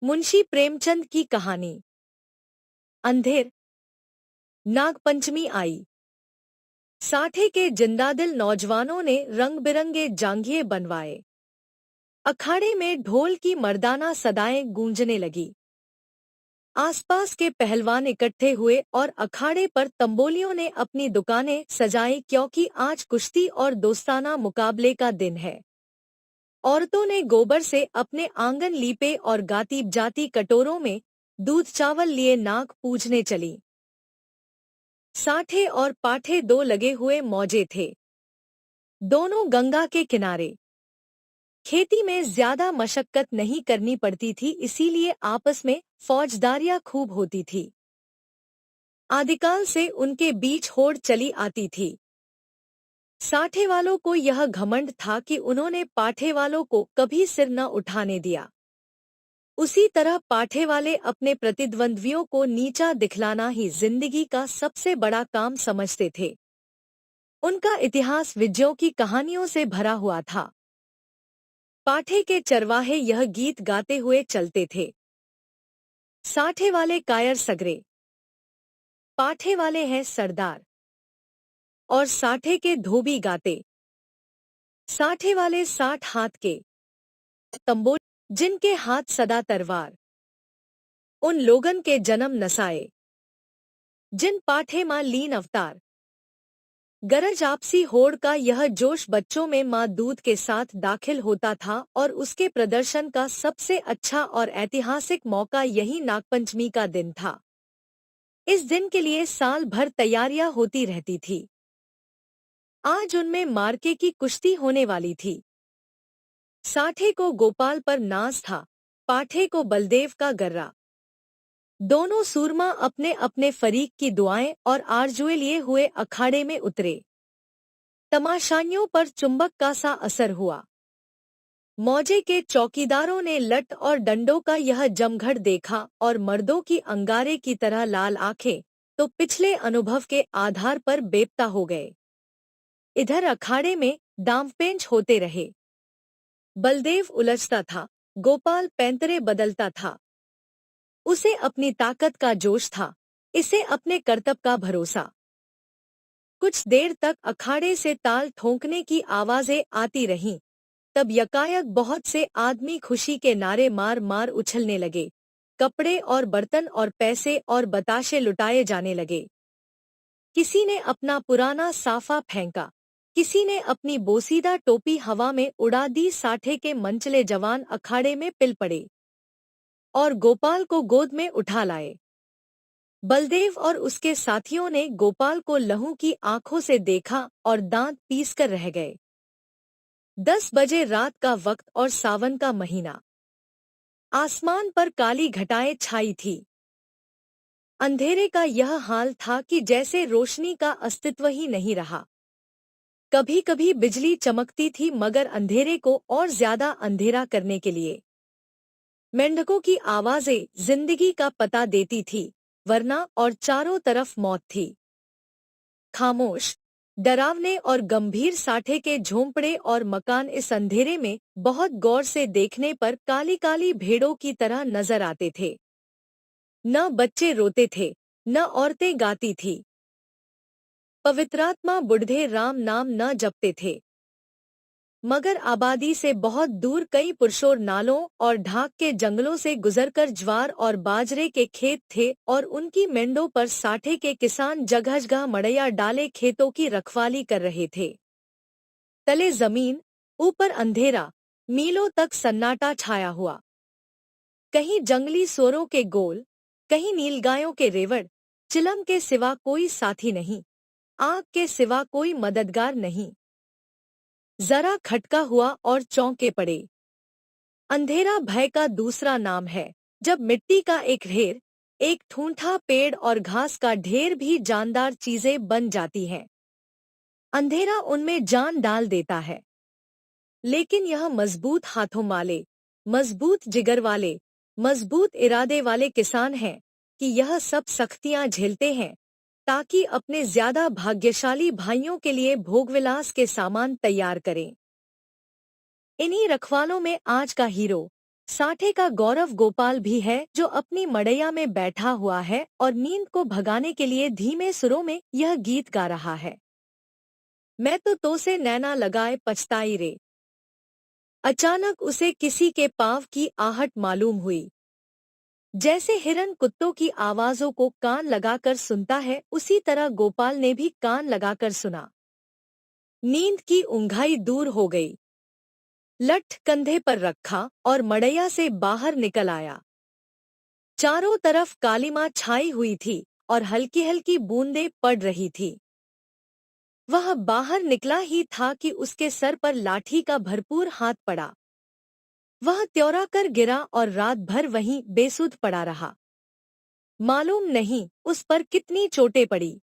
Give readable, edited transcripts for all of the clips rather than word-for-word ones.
मुंशी प्रेमचंद की कहानी। अंधेर। नागपंचमी आई। साठे के जिंदादिल नौजवानों ने रंग बिरंगे जांघिए बनवाए। अखाड़े में ढोल की मर्दाना सदाएं गूंजने लगी। आसपास के पहलवान इकट्ठे हुए और अखाड़े पर तंबोलियों ने अपनी दुकानें सजाई, क्योंकि आज कुश्ती और दोस्ताना मुकाबले का दिन है। औरतों ने गोबर से अपने आंगन लीपे और गाती जाती कटोरों में दूध चावल लिए नाग पूजने चली। साठे और पाठे दो लगे हुए मौजे थे, दोनों गंगा के किनारे। खेती में ज्यादा मशक्कत नहीं करनी पड़ती थी, इसीलिए आपस में फौजदारियां खूब होती थी। आदिकाल से उनके बीच होड़ चली आती थी। साठे वालों को यह घमंड था कि उन्होंने पाठे वालों को कभी सिर न उठाने दिया। उसी तरह पाठे वाले अपने प्रतिद्वंद्वियों को नीचा दिखलाना ही जिंदगी का सबसे बड़ा काम समझते थे। उनका इतिहास विजयों की कहानियों से भरा हुआ था। पाठे के चरवाहे यह गीत गाते हुए चलते थे। साठे वाले कायर सगरे, पाठे वाले हैं सरदार। और साठे के धोबी गाते, साठे वाले 60 हाथ के तंबोल, जिनके हाथ सदा तरवार। उन लोगन के जन्म नसाए, जिन पाठे मां लीन अवतार। गरज आपसी होड़ का यह जोश बच्चों में मां दूध के साथ दाखिल होता था, और उसके प्रदर्शन का सबसे अच्छा और ऐतिहासिक मौका यही नागपंचमी का दिन था। इस दिन के लिए साल भर तैयारियां होती रहती थी। आज उनमें मार्के की कुश्ती होने वाली थी। साठे को गोपाल पर नाज था, पाठे को बलदेव का गर्रा। दोनों सूरमा अपने अपने फरीक की दुआएं और आरजुए लिए हुए अखाड़े में उतरे। तमाशाइयों पर चुंबक का सा असर हुआ। मौजे के चौकीदारों ने लट और डंडों का यह जमघट देखा, और मर्दों की अंगारे की तरह लाल आंखें तो पिछले अनुभव के आधार पर बेपता हो गए। इधर अखाड़े में दांवपेंच होते रहे। बलदेव उलझता था, गोपाल पैंतरे बदलता था। उसे अपनी ताकत का जोश था, इसे अपने कर्तव्य का भरोसा। कुछ देर तक अखाड़े से ताल ठोंकने की आवाजें आती रहीं। तब यकायक बहुत से आदमी खुशी के नारे मार मार उछलने लगे। कपड़े और बर्तन और पैसे और बताशे लुटाए जाने लगे। किसी ने अपना पुराना साफा फेंका, किसी ने अपनी बोसीदा टोपी हवा में उड़ा दी। साठे के मंचले जवान अखाड़े में पिल पड़े और गोपाल को गोद में उठा लाए। बलदेव और उसके साथियों ने गोपाल को लहू की आंखों से देखा और दांत पीसकर रह गए। 10 बजे रात का वक्त और सावन का महीना। आसमान पर काली घटाएं छाई थी। अंधेरे का यह हाल था कि जैसे रोशनी का अस्तित्व ही नहीं रहा। कभी कभी बिजली चमकती थी, मगर अंधेरे को और ज्यादा अंधेरा करने के लिए। मेंढकों की आवाजें जिंदगी का पता देती थी, वरना और चारों तरफ मौत थी। खामोश, डरावने और गंभीर साठे के झोंपड़े और मकान इस अंधेरे में बहुत गौर से देखने पर काली काली भेड़ों की तरह नजर आते थे। न बच्चे रोते थे, न औरतें गाती थी। पवित्रात्मा बुढ़े राम नाम न जपते थे। मगर आबादी से बहुत दूर कई पुरशोर नालों और ढाक के जंगलों से गुजरकर ज्वार और बाजरे के खेत थे, और उनकी मेंढों पर साठे के किसान जगह जगह मड़ैया डाले खेतों की रखवाली कर रहे थे। तले जमीन, ऊपर अंधेरा, मीलों तक सन्नाटा छाया हुआ। कहीं जंगली सोरों के गोल, कहीं नीलगायों के रेवड़। चिलम के सिवा कोई साथी नहीं, आग के सिवा कोई मददगार नहीं। जरा खटका हुआ और चौंके पड़े। अंधेरा भय का दूसरा नाम है। जब मिट्टी का एक ढेर, एक ठूंठा पेड़ और घास का ढेर भी जानदार चीजें बन जाती हैं, अंधेरा उनमें जान डाल देता है। लेकिन यह मजबूत हाथों वाले, मजबूत जिगर वाले, मजबूत इरादे वाले किसान हैं कि यह सब सख्तियां झेलते हैं, ताकि अपने ज्यादा भाग्यशाली भाइयों के लिए भोगविलास के सामान तैयार करें। इन्हीं रखवालों में आज का हीरो साठे का गौरव गोपाल भी है जो अपनी मड़ैया में बैठा हुआ है और नींद को भगाने के लिए धीमे सुरों में यह गीत गा रहा है। मैं तो से नैना लगाए पछताई रे। अचानक उसे किसी के पाँव की आहट मालूम हुई। जैसे हिरन कुत्तों की आवाजों को कान लगाकर सुनता है, उसी तरह गोपाल ने भी कान लगाकर सुना। नींद की ऊंघाई दूर हो गई। लठ कंधे पर रखा और मड़ैया से बाहर निकल आया। चारों तरफ कालिमा छाई हुई थी और हल्की हल्की बूंदें पड़ रही थी। वह बाहर निकला ही था कि उसके सर पर लाठी का भरपूर हाथ पड़ा। वह त्योरा कर गिरा और रात भर वहीं बेसुध पड़ा रहा। मालूम नहीं उस पर कितनी चोटें पड़ी।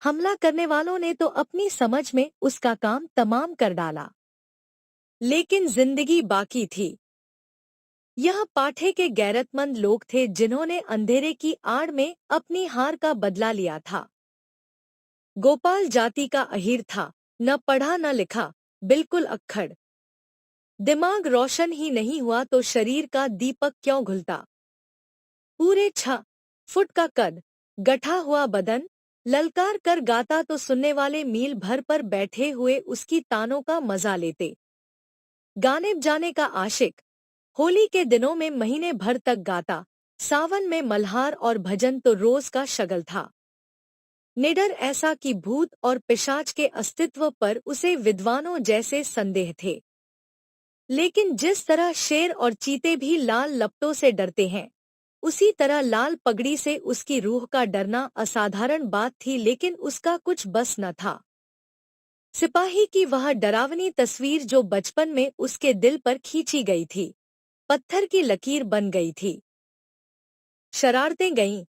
हमला करने वालों ने तो अपनी समझ में उसका काम तमाम कर डाला, लेकिन जिंदगी बाकी थी। यह पाठे के गैरतमंद लोग थे जिन्होंने अंधेरे की आड़ में अपनी हार का बदला लिया था। गोपाल जाति का अहीर था, न पढ़ा न लिखा, बिल्कुल अक्खड़। दिमाग रोशन ही नहीं हुआ तो शरीर का दीपक क्यों घुलता। पूरे 6 फुट का कद, गठा हुआ बदन, ललकार कर गाता तो सुनने वाले मील भर पर बैठे हुए उसकी तानों का मजा लेते। गाने बजाने का आशिक, होली के दिनों में महीने भर तक गाता, सावन में मल्हार और भजन तो रोज का शगल था। निडर ऐसा कि भूत और पिशाच के अस्तित्व पर उसे विद्वानों जैसे संदेह थे। लेकिन जिस तरह शेर और चीते भी लाल लपटों से डरते हैं, उसी तरह लाल पगड़ी से उसकी रूह का डरना असाधारण बात थी, लेकिन उसका कुछ बस न था। सिपाही की वह डरावनी तस्वीर जो बचपन में उसके दिल पर खींची गई थी, पत्थर की लकीर बन गई थी। शरारतें गईं,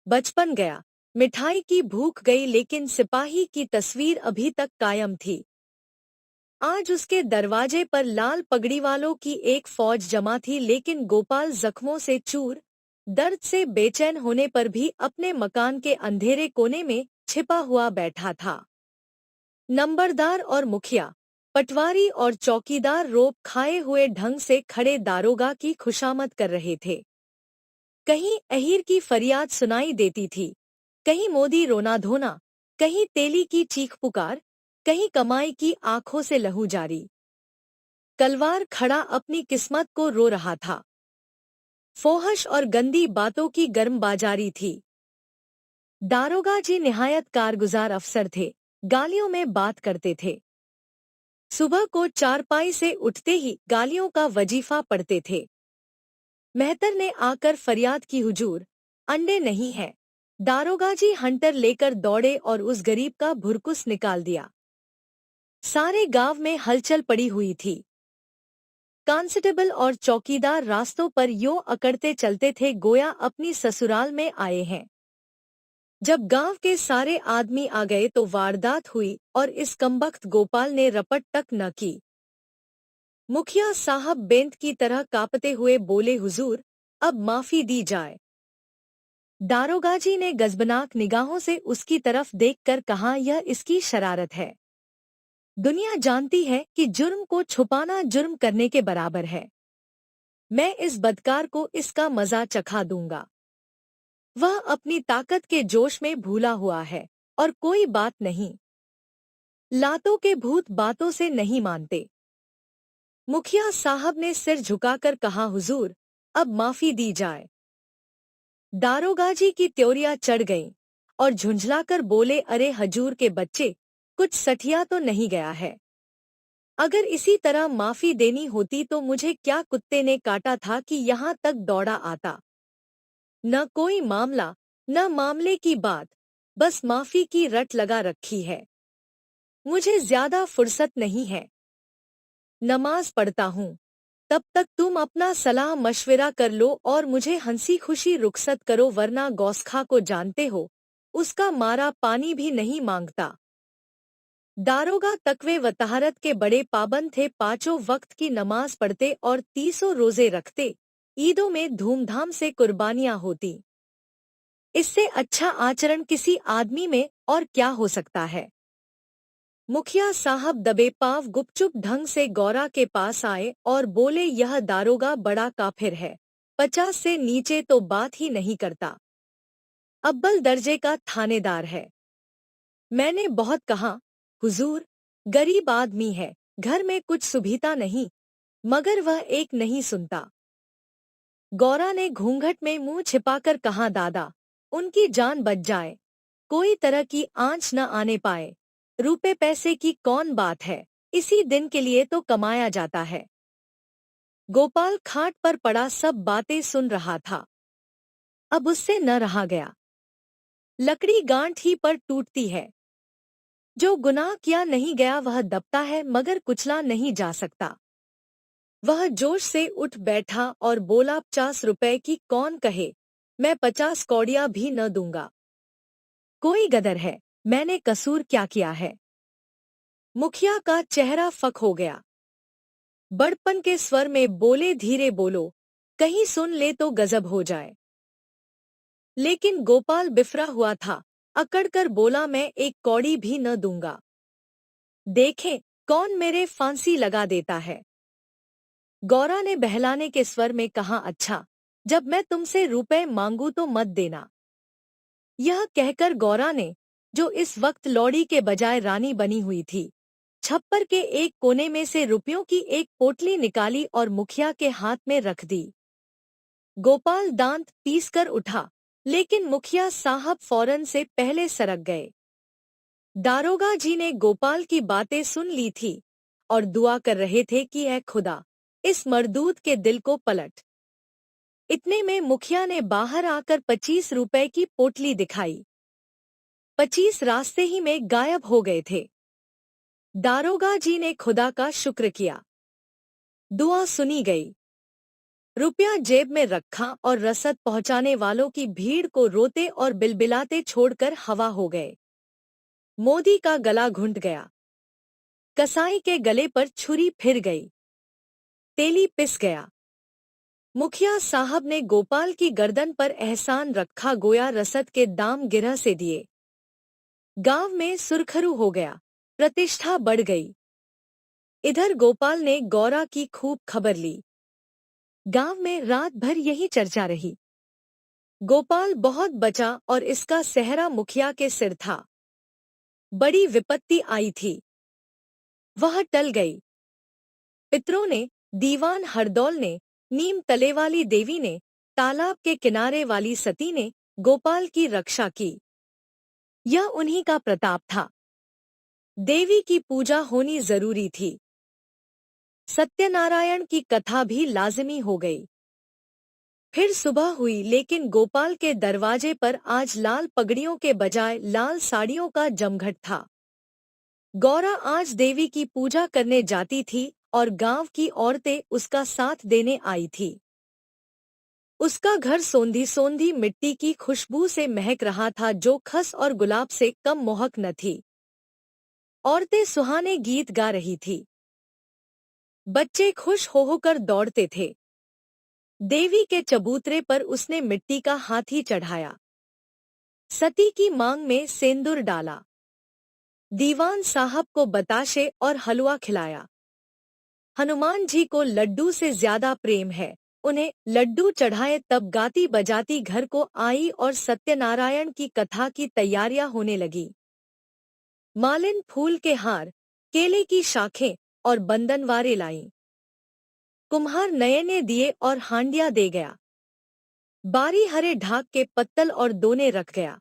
बचपन गया, मिठाई की भूख गई, लेकिन सिपाही की तस्वीर अभी तक कायम थी। आज उसके दरवाजे पर लाल पगड़ी वालों की एक फौज जमा थी, लेकिन गोपाल जख्मों से चूर, दर्द से बेचैन होने पर भी अपने मकान के अंधेरे कोने में छिपा हुआ बैठा था। नंबरदार और मुखिया, पटवारी और चौकीदार रोब खाए हुए ढंग से खड़े दारोगा की खुशामद कर रहे थे। कहीं अहीर की फरियाद सुनाई देती थी, कहीं मोदी रोना धोना, कहीं तेली की चीख पुकार, कहीं कमाई की आंखों से लहू जारी। कलवार खड़ा अपनी किस्मत को रो रहा था। फोहश और गंदी बातों की गर्मबाजारी थी। दारोगा जी निहायत कारगुजार अफसर थे, गालियों में बात करते थे। सुबह को चारपाई से उठते ही गालियों का वजीफा पढ़ते थे। मेहतर ने आकर फरियाद की, हुजूर, अंडे नहीं है। दारोगा जी हंटर लेकर दौड़े और उस गरीब का भुरकुस निकाल दिया। सारे गांव में हलचल पड़ी हुई थी। कांस्टेबल और चौकीदार रास्तों पर यूं अकड़ते चलते थे गोया अपनी ससुराल में आए हैं। जब गांव के सारे आदमी आ गए तो वारदात हुई और इस कमबख्त गोपाल ने रपट तक न की। मुखिया साहब बेंत की तरह कांपते हुए बोले, हुजूर, अब माफी दी जाए। दारोगा जी ने गजबनाक निगाहों से उसकी तरफ देखकर कहा, यह इसकी शरारत है। दुनिया जानती है कि जुर्म को छुपाना जुर्म करने के बराबर है। मैं इस बदकार को इसका मजा चखा दूंगा। वह अपनी ताकत के जोश में भूला हुआ है और कोई बात नहीं। लातों के भूत बातों से नहीं मानते। मुखिया साहब ने सिर झुकाकर कहा, हुजूर, अब माफी दी जाए। दारोगा जी की त्योरियां चढ़ गईं और झुंझलाकर बोले, अरे हजूर के बच्चे, कुछ सठिया तो नहीं गया है। अगर इसी तरह माफी देनी होती तो मुझे क्या कुत्ते ने काटा था कि यहाँ तक दौड़ा आता। न कोई मामला, न मामले की बात, बस माफी की रट लगा रखी है। मुझे ज्यादा फुर्सत नहीं है। नमाज पढ़ता हूँ। तब तक तुम अपना सलाह मशविरा कर लो और मुझे हंसी खुशी रुखसत करो, वरना गौसखा को जानते हो, उसका मारा पानी भी नहीं मांगता। दारोगा तकवे व तहारत के बड़े पाबंद थे, 5 वक्त की नमाज पढ़ते और 30 रोजे रखते। ईदों में धूमधाम से कुर्बानियां होती। इससे अच्छा आचरण किसी आदमी में और क्या हो सकता है। मुखिया साहब दबे पांव गुपचुप ढंग से गौरा के पास आए और बोले, यह दारोगा बड़ा काफिर है, 50 से नीचे तो बात ही नहीं करता, अव्वल दर्जे का थानेदार है। मैंने बहुत कहा, हुजूर, गरीब आदमी है, घर में कुछ सुविधा नहीं, मगर वह एक नहीं सुनता। गौरा ने घूंघट में मुंह छिपाकर कहा, दादा, उनकी जान बच जाए, कोई तरह की आंच न आने पाए, रुपए पैसे की कौन बात है, इसी दिन के लिए तो कमाया जाता है। गोपाल खाट पर पड़ा सब बातें सुन रहा था। अब उससे न रहा गया। लकड़ी गांठ ही पर टूटती है। जो गुनाह किया नहीं गया वह दबता है मगर कुचला नहीं जा सकता। वह जोश से उठ बैठा और बोला, 50 रुपए की कौन कहे, मैं 50 कौड़ियां भी न दूंगा। कोई गदर है, मैंने कसूर क्या किया है? मुखिया का चेहरा फक हो गया। बड़पन के स्वर में बोले, धीरे बोलो, कहीं सुन ले तो गजब हो जाए। लेकिन गोपाल बिफरा हुआ था, अकड़कर बोला, मैं एक कौड़ी भी न दूंगा। देखें कौन मेरे फांसी लगा देता है। गौरा ने बहलाने के स्वर में कहा, अच्छा, जब मैं तुमसे रुपए मांगू तो मत देना। यह कहकर गौरा ने, जो इस वक्त लौड़ी के बजाय रानी बनी हुई थी, छप्पर के एक कोने में से रुपयों की एक पोटली निकाली और मुखिया के हाथ में रख दी। गोपाल दांत पीसकर उठा, लेकिन मुखिया साहब फौरन से पहले सरक गए। दारोगा जी ने गोपाल की बातें सुन ली थी और दुआ कर रहे थे कि ऐ खुदा, इस मर्दूद के दिल को पलट। इतने में मुखिया ने बाहर आकर 25 रुपए की पोटली दिखाई। 25 रास्ते ही में गायब हो गए थे। दारोगा जी ने खुदा का शुक्र किया। दुआ सुनी गई। रुपया जेब में रखा और रसद पहुंचाने वालों की भीड़ को रोते और बिलबिलाते छोड़कर हवा हो गए। मोदी का गला घुंट गया। कसाई के गले पर छुरी फिर गई। तेली पिस गया। मुखिया साहब ने गोपाल की गर्दन पर एहसान रखा, गोया रसद के दाम गिरह से दिए। गांव में सुरखरू हो गया, प्रतिष्ठा बढ़ गई। इधर गोपाल ने गौरा की खूब खबर ली। गांव में रात भर यही चर्चा रही। गोपाल बहुत बचा और इसका सेहरा मुखिया के सिर था। बड़ी विपत्ति आई थी, वह टल गई। पितरों ने, दीवान हरदौल ने, नीम तले वाली देवी ने, तालाब के किनारे वाली सती ने गोपाल की रक्षा की। यह उन्हीं का प्रताप था। देवी की पूजा होनी जरूरी थी। सत्यनारायण की कथा भी लाजिमी हो गई। फिर सुबह हुई, लेकिन गोपाल के दरवाजे पर आज लाल पगड़ियों के बजाय लाल साड़ियों का जमघट था। गौरा आज देवी की पूजा करने जाती थी और गांव की औरतें उसका साथ देने आई थी। उसका घर सोंधी सोंधी मिट्टी की खुशबू से महक रहा था, जो खस और गुलाब से कम मोहक न थी। औरतें सुहाने गीत गा रही थी। बच्चे खुश हो होकर दौड़ते थे। देवी के चबूतरे पर उसने मिट्टी का हाथी चढ़ाया। सती की मांग में सेंदूर डाला। दीवान साहब को बताशे और हलवा खिलाया। हनुमान जी को लड्डू से ज्यादा प्रेम है, उन्हें लड्डू चढ़ाए। तब गाती बजाती घर को आई और सत्यनारायण की कथा की तैयारियां होने लगी। मालिन फूल के हार, केले की शाखें और बंदनवारे लाई। कुम्हार नए ने दिए और हांडिया दे गया। बारी हरे ढाक के पत्तल और दोने रख गया।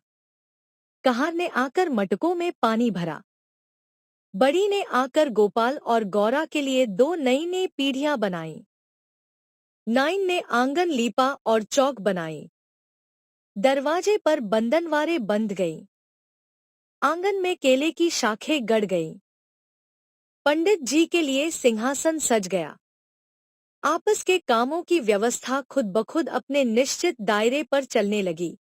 कहार ने आकर मटकों में पानी भरा। बड़ी ने आकर गोपाल और गौरा के लिए 2 नई नई पीढ़ियां बनाईं। नाइन ने आंगन लीपा और चौक बनाई। दरवाजे पर बंदनवारे बंध गईं। आंगन में केले की शाखें गड़ गईं। पंडित जी के लिए सिंहासन सज गया। आपस के कामों की व्यवस्था खुद ब खुद अपने निश्चित दायरे पर चलने लगी।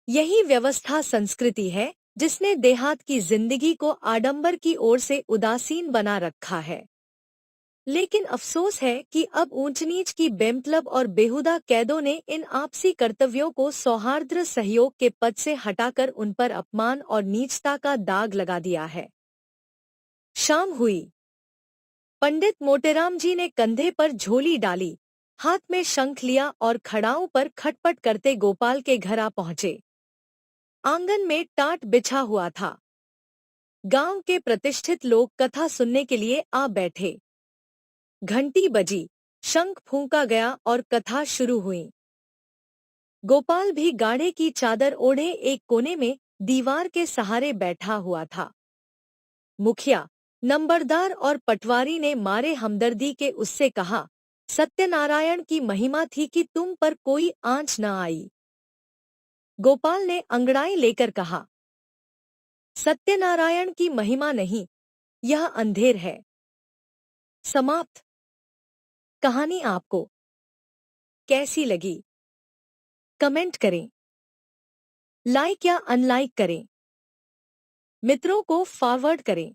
यही व्यवस्था संस्कृति है, जिसने देहात की जिंदगी को आडंबर की ओर से उदासीन बना रखा है। लेकिन अफसोस है कि अब ऊंच नीच की बेमतलब और बेहुदा कैदों ने इन आपसी कर्तव्यों को सौहार्द्र सहयोग के पद से हटाकर उन पर अपमान और नीचता का दाग लगा दिया है। शाम हुई। पंडित मोटेराम जी ने कंधे पर झोली डाली, हाथ में शंख लिया और खड़ाओं पर खटपट करते गोपाल के घर आ पहुंचे। आंगन में टाट बिछा हुआ था। गांव के प्रतिष्ठित लोग कथा सुनने के लिए आ बैठे। घंटी बजी, शंख फूंका गया और कथा शुरू हुई। गोपाल भी गाढ़े की चादर ओढ़े एक कोने में दीवार के सहारे बैठा हुआ था। मुखिया, नंबरदार और पटवारी ने मारे हमदर्दी के उससे कहा, सत्यनारायण की महिमा थी कि तुम पर कोई आंच न आई। गोपाल ने अंगड़ाई लेकर कहा, सत्यनारायण की महिमा नहीं, यह अंधेर है। समाप्त। कहानी आपको कैसी लगी? कमेंट करें, लाइक या अनलाइक करें, मित्रों को फॉरवर्ड करें।